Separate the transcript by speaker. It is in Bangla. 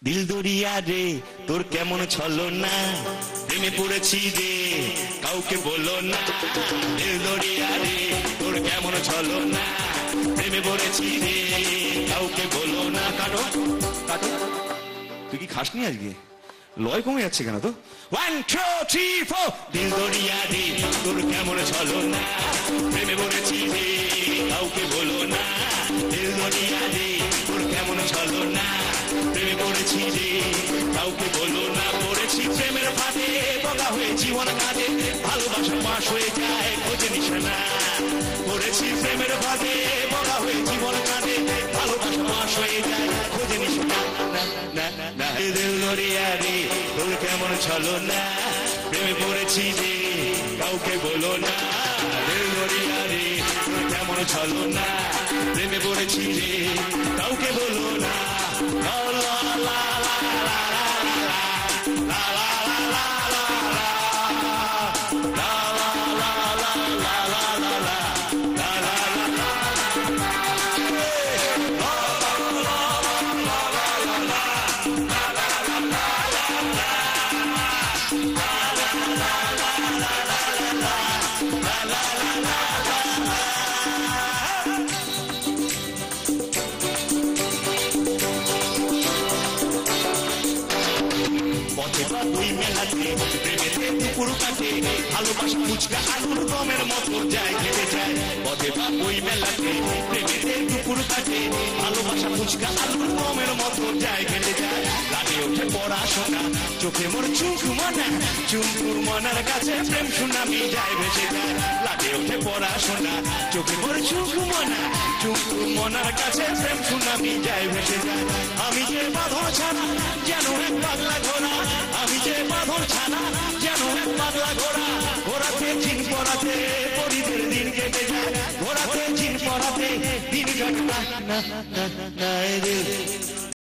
Speaker 1: দিল দরিয়া রে তোর কেমন ছলো না, প্রেমে পড়েছি রে কাউকে বলো না। দিল দরিয়া রে তোর কেমন ছলো না, প্রেমে পড়েছি রে কাউকে বলো না। কাটো কাটো, তুই কি খাসনি আজকে? লয় কমে যাচ্ছে কেন তো? 1 2 3 4। দিল দরিয়া রে তোর কেমন ছলো না, প্রেমে পড়েছি রে কাউকে বলো না। দিল দরিয়া রে তোর কেমন ছলো না, প্রেমে পড়েছি রে কাউকে বলো না। পড়েছি প্রেমের ফাঁদে, বগা হয়ে জীবন কাঁদে, ভালোবাসা পাশ হয়ে যায় খোঁজে নিশানা। পড়েছি প্রেমের ফাঁদে, বগা হয়ে জীবন কাঁদে, ভালোবাসা পাশ হয়ে যায় খোঁজে নিশানা। দিল দরিয়া রে তোর কেমন ছলো না, প্রেমে পড়েছি রে কাউকে বলো না। দিল দরিয়া রে তোর কেমন ছলো না, প্রেমে পড়েছি রে কাউকে বলো না। লা লা লা লা লা লা লা লা ভালোবাসা ফুচকা আলুর দমের মতো যায় ঘেটে যায়। পথে বা ওই মেলাতে প্রেমেতে দুপুর কাটে, ভালোবাসা ফুচকা আলুর দমের মতো যায় ঘেটে যায়। লাগে ওঠে পড়াশোনা, চোখে মোর চুখ মনা, চুমকুর মনার কাছে প্রেম সুনামি যায় ভেসে যায়। লাগে ওঠে পড়াশোনা, চোখে মোর চুখ মনা, চুমকুর মনার কাছে প্রেম সুনামি যায় ভেসে যায়। আমি যে বাঁধর ছানা যেন এক পাগলা ঘোড়া, আমি যে বাঁধর ছানা যেন এক পাগলা ঘোড়া। ঘোড়াতে চিন পড়াতে পরিদের দিন কেটে যায়, ঘোড়াতে চিন পড়াতে দিন কাটে না।